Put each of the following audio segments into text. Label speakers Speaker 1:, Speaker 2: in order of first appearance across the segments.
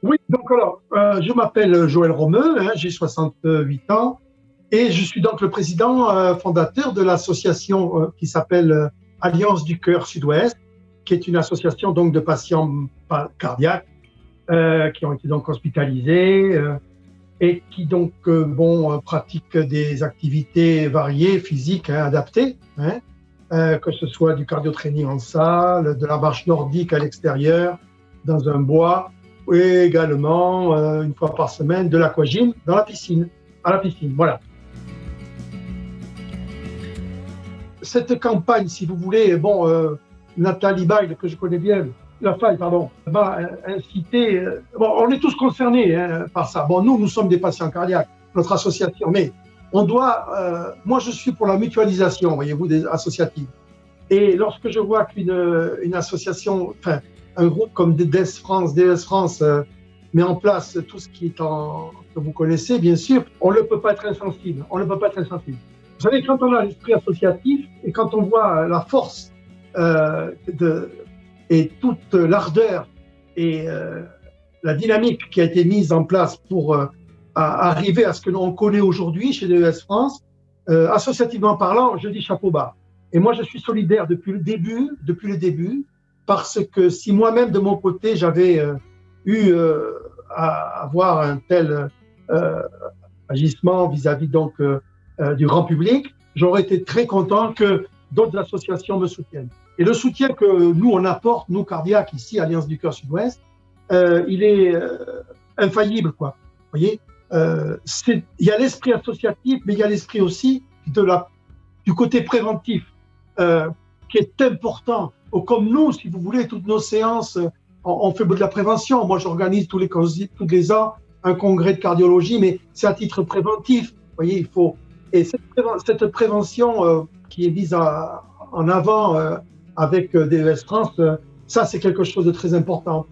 Speaker 1: Oui, donc alors, je m'appelle Joël Romeu, hein, j'ai 68 ans et je suis donc le président fondateur de l'association qui s'appelle Alliance du Cœur Sud-Ouest, qui est une association donc de patients cardiaques qui ont été donc hospitalisés et qui donc pratiquent des activités variées, physiques, hein, adaptées, hein, que ce soit du cardio-training en salle, de la marche nordique à l'extérieur, dans un bois, et également, une fois par semaine, de l'aquagym dans la piscine, à la piscine, voilà. Cette campagne, si vous voulez, Nathalie Baye, que je connais bien, Lafaille, pardon, m'a incité, on est tous concernés hein, par ça. Bon, nous sommes des patients cardiaques, notre association, mais on doit, moi je suis pour la mutualisation, voyez-vous, des associatives. Et lorsque je vois qu'une association, enfin, un groupe comme DS France met en place tout ce qui est que vous connaissez, bien sûr, on ne peut pas être insensible. On ne peut pas être insensible. Vous savez, quand on a l'esprit associatif et quand on voit la force et toute l'ardeur et la dynamique qui a été mise en place pour arriver à ce que l'on connaît aujourd'hui chez DS France, associativement parlant, je dis chapeau bas. Et moi, je suis solidaire depuis le début, parce que si moi-même, de mon côté, j'avais eu à avoir un tel agissement vis-à-vis donc du grand public, j'aurais été très content que d'autres associations me soutiennent. Et le soutien que nous, on apporte, nous, cardiaques, ici, Alliance du Cœur Sud-Ouest, il est infaillible, quoi. Vous voyez, il y a l'esprit associatif, mais il y a l'esprit aussi du côté préventif, qui est important. Comme nous, si vous voulez, toutes nos séances, on fait de la prévention. Moi, j'organise tous les ans un congrès de cardiologie, mais c'est à titre préventif. Vous voyez, il faut. Et cette prévention qui est mise en avant avec DS France, ça, c'est quelque chose de très important.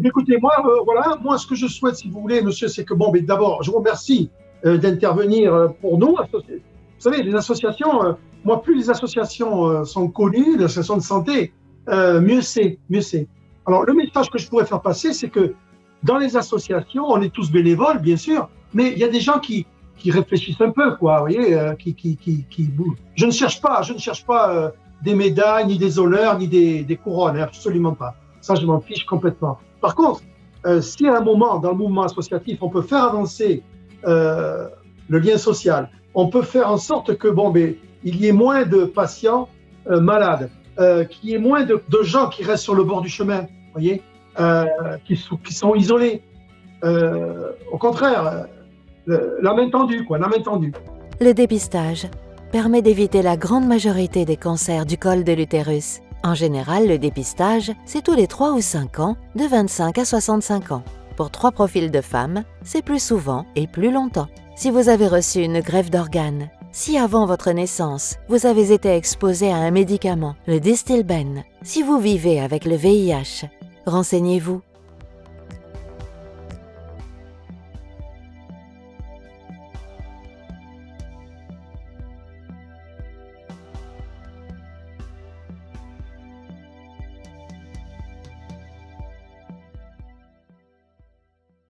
Speaker 1: Écoutez, moi, ce que je souhaite, si vous voulez, monsieur, c'est que, d'abord, je vous remercie d'intervenir pour nous. Vous savez, les associations, moi, plus les associations sont connues, les associations de santé, mieux c'est. Alors, le message que je pourrais faire passer, c'est que dans les associations, on est tous bénévoles, bien sûr, mais il y a des gens qui réfléchissent un peu, quoi, vous voyez, qui bougent. Je ne cherche pas des médailles, ni des honneurs, ni des couronnes, absolument pas. Ça, je m'en fiche complètement. Par contre, si à un moment, dans le mouvement associatif, on peut faire avancer le lien social, on peut faire en sorte que, il y ait moins de patients malades, qu'il y ait moins de gens qui restent sur le bord du chemin, vous voyez, qui sont isolés. Au contraire, la main tendue, quoi, la main tendue.
Speaker 2: Le dépistage permet d'éviter la grande majorité des cancers du col de l'utérus. En général, le dépistage, c'est tous les 3 ou 5 ans, de 25 à 65 ans. Pour 3 profils de femmes, c'est plus souvent et plus longtemps. Si vous avez reçu une greffe d'organes, si avant votre naissance, vous avez été exposé à un médicament, le Distilbène, si vous vivez avec le VIH, renseignez-vous.